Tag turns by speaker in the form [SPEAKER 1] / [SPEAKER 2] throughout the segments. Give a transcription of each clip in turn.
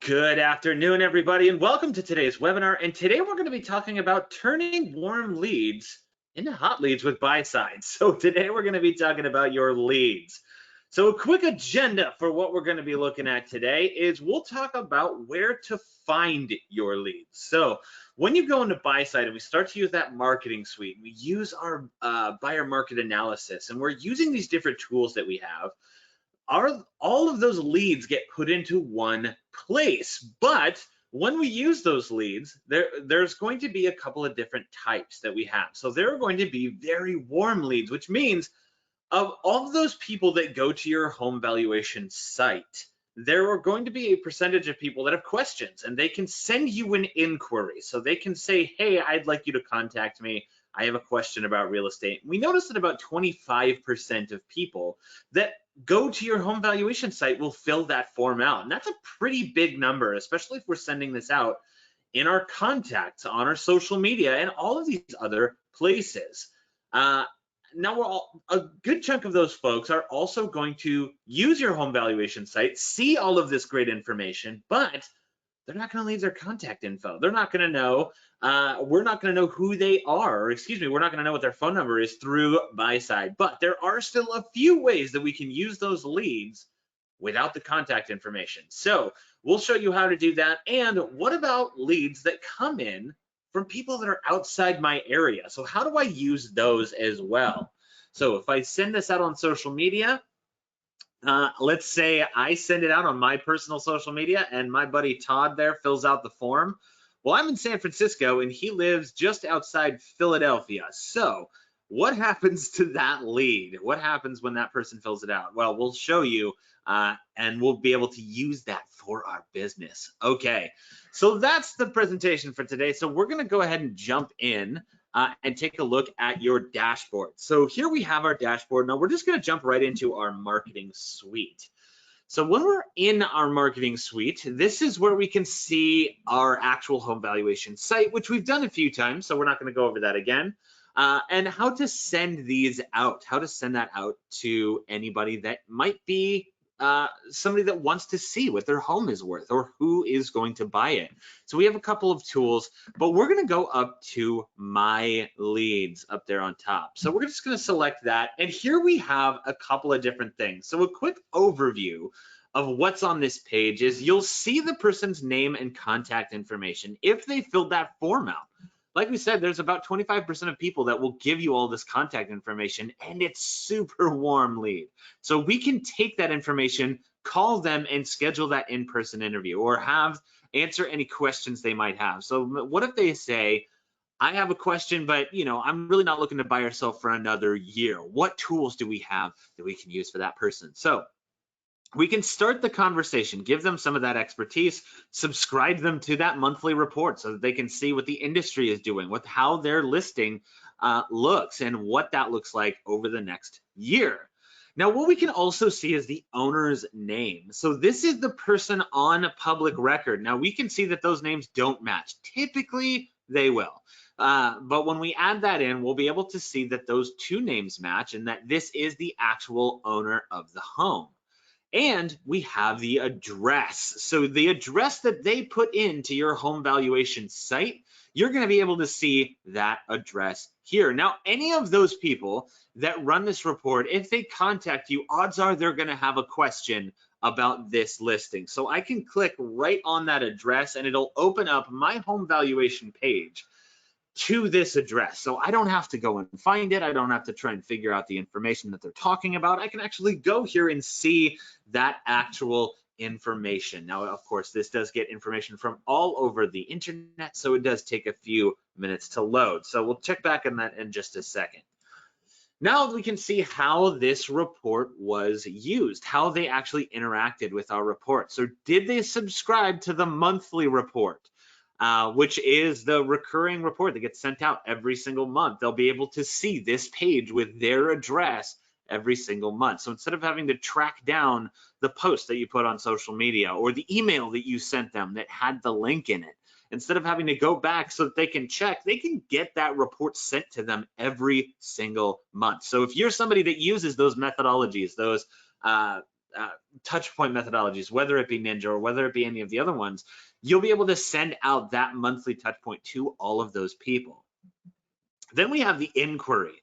[SPEAKER 1] Good afternoon, everybody, and welcome to today's webinar. And today we're going to be talking about turning warm leads into hot leads with Buyside. So today we're going to be talking about your leads. So a quick agenda for what we're going to be looking at today is we'll talk about where to find your leads. So when you go into Buyside and we start to use that marketing suite, we use our buyer market analysis, and we're using these different tools that we have. All of those leads get put into one place, but when we use those leads, there's going to be a couple of different types that we have. So there are going to be very warm leads, which means of all of those people that go to your home valuation site, there are going to be a percentage of people that have questions, and they can send you an inquiry. So they can say, hey, I'd like you to contact me. I have a question about real estate. We noticed that about 25% of people that go to your home valuation site will fill that form out. And that's a pretty big number, especially if we're sending this out in our contacts, on our social media, and all of these other places. Now, a good chunk of those folks are also going to use your home valuation site, see all of this great information, but they're not going to leave their contact info. They're not going to know, we're not going to know who they are, or excuse me, we're not going to know what their phone number is through Buyside. But there are still a few ways that we can use those leads without the contact information. So we'll show you how to do that. And what about leads that come in from people that are outside my area? So how do I use those as well? So if I send this out on social media, let's say I send it out on my personal social media and my buddy Todd there fills out the form. Well, I'm in San Francisco and he lives just outside Philadelphia. So what happens to that lead? What happens when that person fills it out? Well, we'll show you and we'll be able to use that for our business. Okay, so that's the presentation for today. So we're going to go ahead and jump in and take a look at your dashboard. So here we have our dashboard. Now we're just going to jump right into our marketing suite. So when we're in our marketing suite, this is where we can see our actual home valuation site, which we've done a few times, so we're not going to go over that again. And how to send these out, how to send that out to anybody that might be somebody that wants to see what their home is worth or who is going to buy it. So we have a couple of tools, but we're going to go up to my leads up there on top. So we're just going to select that. And here we have a couple of different things. So a quick overview of what's on this page is you'll see the person's name and contact information if they filled that form out. Like we said, there's about 25% of people that will give you all this contact information, and it's super warm lead. So we can take that information, call them, and schedule that in-person interview or answer any questions they might have. So what if they say, I have a question, but I'm really not looking to buy or sell for another year. What tools do we have that we can use for that person? So we can start the conversation, give them some of that expertise, subscribe them to that monthly report so that they can see what the industry is doing, how their listing looks and what that looks like over the next year. Now, what we can also see is the owner's name. So this is the person on public record. Now, we can see that those names don't match. Typically, they will. But when we add that in, we'll be able to see that those two names match and that this is the actual owner of the home. And we have the address. So the address that they put into your home valuation site, you're going to be able to see that address here. Now, any of those people that run this report, if they contact you, odds are they're going to have a question about this listing. So I can click right on that address and it'll open up my home valuation page to this address. So I don't have to go and find it. I don't have to try and figure out the information that they're talking about. I can actually go here and see that actual information. Now, of course, this does get information from all over the internet, so it does take a few minutes to load. So we'll check back on that in just a second. Now we can see how this report was used, how they actually interacted with our report. So did they subscribe to the monthly report? Which is the recurring report that gets sent out every single month. They'll be able to see this page with their address every single month. So instead of having to track down the post that you put on social media or the email that you sent them that had the link in it, instead of having to go back so that they can check, they can get that report sent to them every single month. So if you're somebody that uses those methodologies, those touch point methodologies, whether it be Ninja or whether it be any of the other ones, you'll be able to send out that monthly touch point to all of those people. Then we have the inquiry.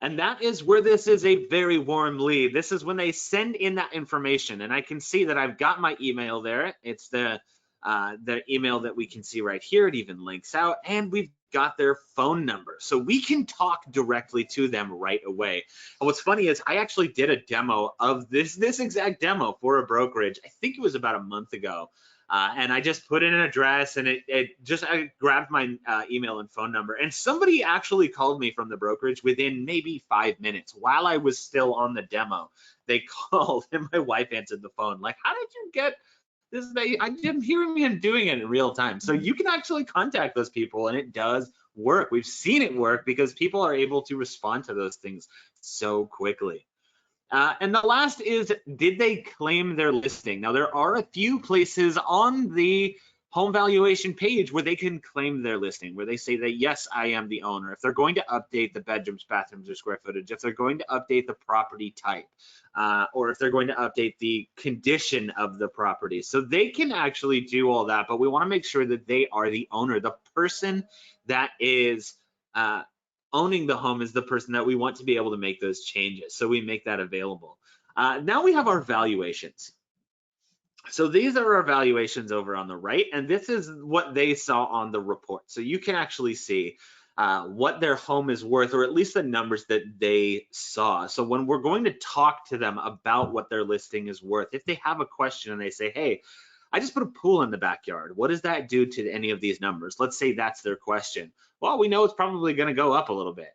[SPEAKER 1] And that is where this is a very warm lead. This is when they send in that information. And I can see that I've got my email there. It's the email that we can see right here. It even links out. And we've got their phone number. So we can talk directly to them right away. And what's funny is I actually did a demo of this exact demo for a brokerage. I think it was about a month ago. And I just put in an address, and I grabbed my email and phone number, and somebody actually called me from the brokerage within maybe 5 minutes while I was still on the demo. They called, and my wife answered the phone, like, how did you get this? I didn't hear me and doing it in real time. So you can actually contact those people, and it does work. We've seen it work because people are able to respond to those things so quickly. And the last is, did they claim their listing? Now, there are a few places on the home valuation page where they can claim their listing, where they say that, yes, I am the owner. If they're going to update the bedrooms, bathrooms, or square footage, if they're going to update the property type, or if they're going to update the condition of the property. So they can actually do all that, but we want to make sure that they are the owner. The person that is owning the home is the person that we want to be able to make those changes. So we make that available. Now we have our valuations. So these are our valuations over on the right, and this is what they saw on the report. So you can actually see what their home is worth, or at least the numbers that they saw. So when we're going to talk to them about what their listing is worth, if they have a question and they say, hey, I just put a pool in the backyard, what does that do to any of these numbers? Let's say that's their question. Well, we know it's probably going to go up a little bit,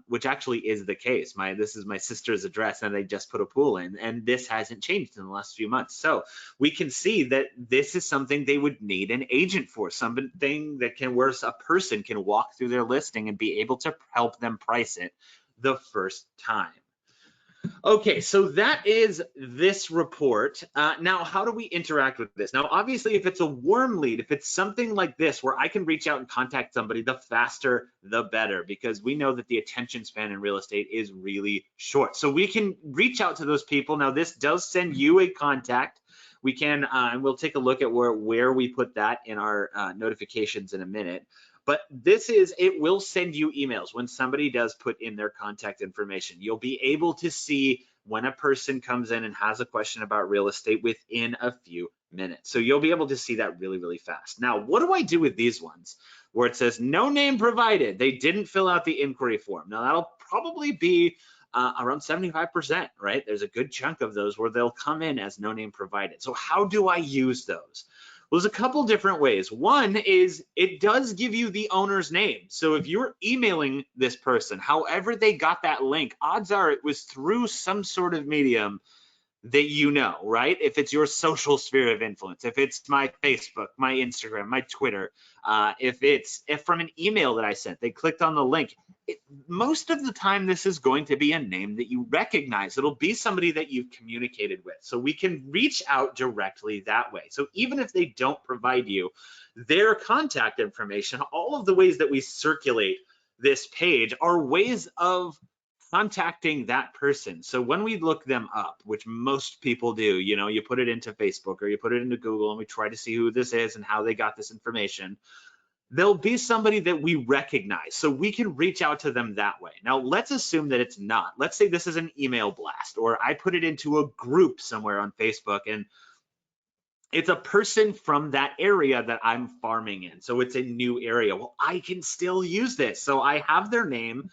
[SPEAKER 1] which actually is the case. This is my sister's address, and they just put a pool in, and this hasn't changed in the last few months. So we can see that this is something they would need an agent for, something that where a person can walk through their listing and be able to help them price it the first time. Okay, so that is this report. Now, how do we interact with this? Now, obviously, if it's a warm lead, if it's something like this where I can reach out and contact somebody, the faster, the better, because we know that the attention span in real estate is really short. So we can reach out to those people. Now, this does send you a contact. We can, and we'll take a look at where we put that in our notifications in a minute. But it will send you emails when somebody does put in their contact information. You'll be able to see when a person comes in and has a question about real estate within a few minutes. So you'll be able to see that really, really fast. Now, what do I do with these ones where it says no name provided? They didn't fill out the inquiry form. Now, that'll probably be around 75%, right? There's a good chunk of those where they'll come in as no name provided. So how do I use those? Well, there's a couple different ways. One is it does give you the owner's name. So if you're emailing this person, however they got that link, odds are it was through some sort of medium that you know, right? If it's your social sphere of influence, if it's my Facebook, my Instagram, my Twitter, if from an email that I sent, they clicked on the link, most of the time this is going to be a name that you recognize. It'll be somebody that you've communicated with. So we can reach out directly that way. So even if they don't provide you their contact information, all of the ways that we circulate this page are ways of contacting that person. So when we look them up, which most people do, you put it into Facebook or you put it into Google and we try to see who this is and how they got this information, there'll be somebody that we recognize. So we can reach out to them that way. Now, let's assume that it's not. Let's say this is an email blast, or I put it into a group somewhere on Facebook and it's a person from that area that I'm farming in. So it's a new area. Well, I can still use this. So I have their name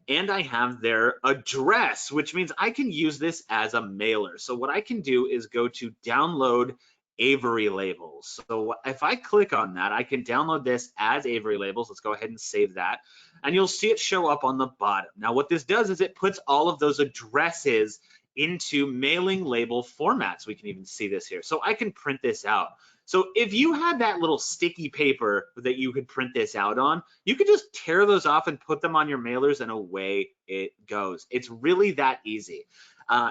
[SPEAKER 1] and I have their address, which means I can use this as a mailer. So what I can do is go to download Avery Labels. So if I click on that, I can download this as Avery Labels. Let's go ahead and save that. And you'll see it show up on the bottom. Now what this does is it puts all of those addresses into mailing label formats. We can even see this here. So I can print this out. So if you had that little sticky paper that you could print this out on, you could just tear those off and put them on your mailers and away it goes. It's really that easy.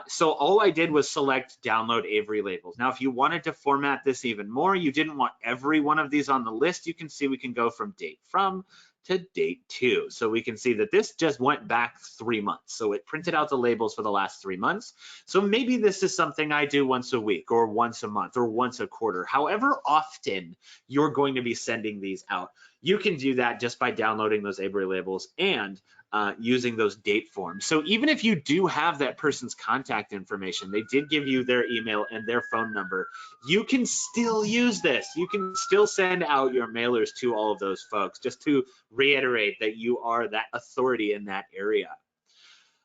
[SPEAKER 1] So all I did was select download Avery Labels. Now, if you wanted to format this even more, you didn't want every one of these on the list, you can see we can go from date from to date 2. So we can see that this just went back 3 months. So it printed out the labels for the last 3 months. So maybe this is something I do once a week or once a month or once a quarter. However often you're going to be sending these out, you can do that just by downloading those Avery labels and using those date forms. So even if you do have that person's contact information, they did give you their email and their phone number, you can still use this. You can still send out your mailers to all of those folks, just to reiterate that you are that authority in that area.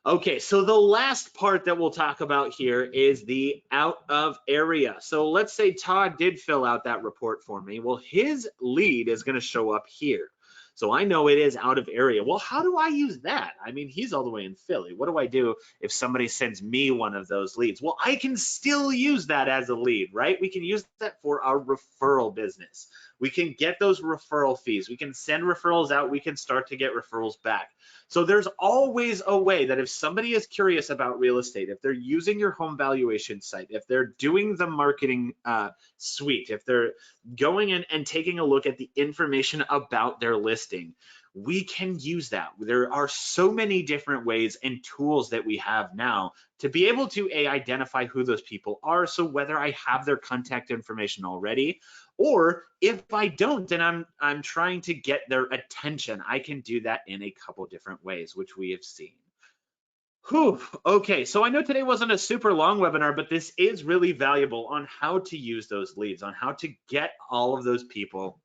[SPEAKER 1] Okay, so the last part that we'll talk about here is the out of area. So let's say Todd did fill out that report for me. Well, his lead is going to show up here. So I know it is out of area. Well, how do I use that? I mean, he's all the way in Philly. What do I do if somebody sends me one of those leads? Well, I can still use that as a lead, right? We can use that for our referral business. We can get those referral fees. We can send referrals out. We can start to get referrals back. So there's always a way that if somebody is curious about real estate, if they're using your home valuation site, if they're doing the marketing suite, if they're going in and taking a look at the information about their listing, we can use that. There are so many different ways and tools that we have now to be able to identify who those people are. So whether I have their contact information already, or if I don't and I'm trying to get their attention, I can do that in a couple different ways, which we have seen. Whew. Okay, so I know today wasn't a super long webinar, but this is really valuable on how to use those leads, on how to get all of those people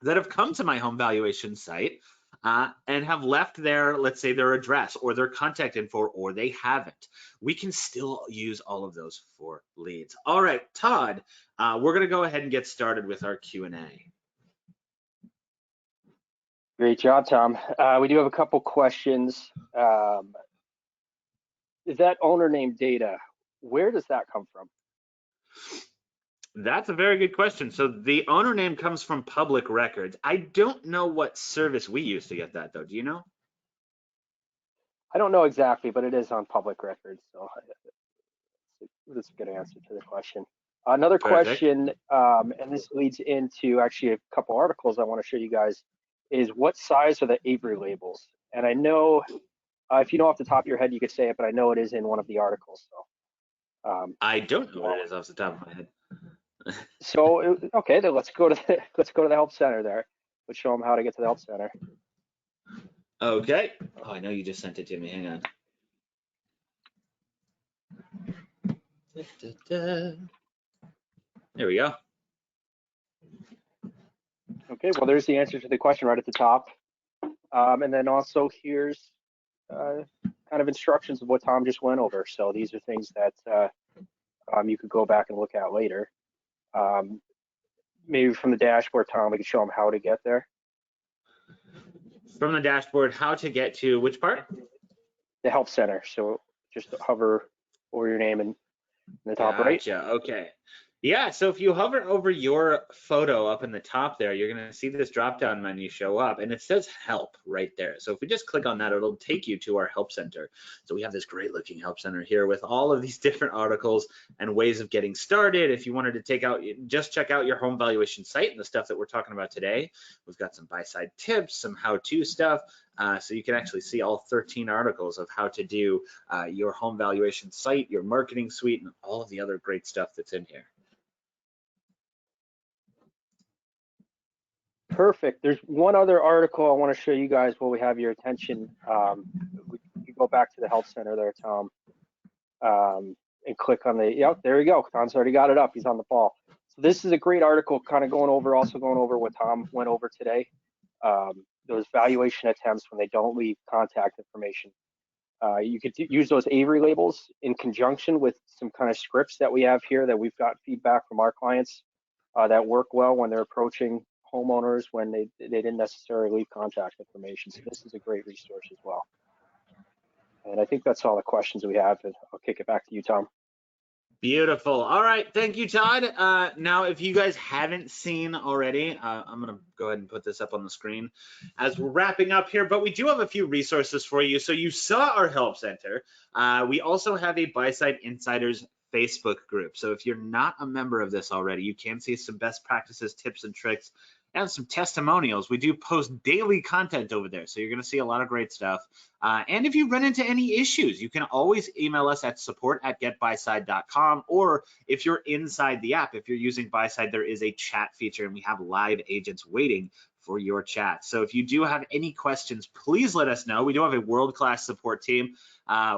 [SPEAKER 1] that have come to my home valuation site and have left their, let's say, their address or their contact info, or they haven't. We can still use all of those for leads. All right, Todd, we're going to go ahead and get started with our Q&A.
[SPEAKER 2] Great job, Tom. We do have a couple questions. Is that owner name data, where does that come from?
[SPEAKER 1] That's a very good question. So the owner name comes from public records. I don't know what service we use to get that, though. Do you know?
[SPEAKER 2] I don't know exactly, but it is on public records. So that's a good answer to the question. Another
[SPEAKER 1] Perfect.
[SPEAKER 2] question, and this leads into actually a couple articles I want to show you guys, is what size are the Avery labels? And I know, if you know off the top of your head, you could say it, but I know it is in one of the articles. So
[SPEAKER 1] I don't know what it is off the top of my head.
[SPEAKER 2] So okay, then let's go to the help center there. Let's show them how to get to the help center.
[SPEAKER 1] Okay. Oh, I know you just sent it to me. Hang on. There we go.
[SPEAKER 2] Okay, well, there's the answer to the question right at the top. And then also here's kind of instructions of what Tom just went over. So these are things that you could go back and look at later. Maybe from the dashboard, Tom, we could show them how to get there.
[SPEAKER 1] From the dashboard, how to get to which part?
[SPEAKER 2] The help center. So just hover over your name and in the top right.
[SPEAKER 1] Gotcha. Okay. Yeah, so if you hover over your photo up in the top there, you're going to see this drop-down menu show up, and it says help right there. So if we just click on that, it'll take you to our help center. So we have this great looking help center here with all of these different articles and ways of getting started. If you wanted to just check out your home valuation site and the stuff that we're talking about today, we've got some Buyside tips, some how-to stuff. So you can actually see all 13 articles of how to do your home valuation site, your marketing suite, and all of the other great stuff that's in here.
[SPEAKER 2] Perfect. There's one other article I want to show you guys while we have your attention. You go back to the help center there, Tom, and click on the, yep, there you go. Tom's already got it up. He's on the ball. So this is a great article kind of going over what Tom went over today. Those valuation attempts when they don't leave contact information. You could use those Avery labels in conjunction with some kind of scripts that we have here that we've got feedback from our clients that work well when they're approaching homeowners when they didn't necessarily leave contact information. So this is a great resource as well. And I think that's all the questions we have. And I'll kick it back to you, Tom.
[SPEAKER 1] Beautiful. All right. Thank you, Todd. Now, if you guys haven't seen already, I'm going to go ahead and put this up on the screen as we're wrapping up here, but we do have a few resources for you. So you saw our help center. We also have a Buyside Insiders Facebook group. So if you're not a member of this already, you can see some best practices, tips, and tricks and some testimonials. We do post daily content over there, so you're going to see a lot of great stuff. And if you run into any issues, you can always email us at support@getbuyside.com, or if you're inside the app, if you're using Buyside, there is a chat feature, and we have live agents waiting for your chat. So if you do have any questions, please let us know. We do have a world-class support team,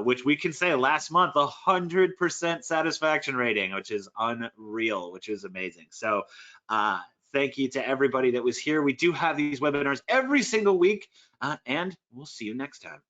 [SPEAKER 1] which we can say last month, 100% satisfaction rating, which is unreal, which is amazing. So thank you to everybody that was here. We do have these webinars every single week, and we'll see you next time.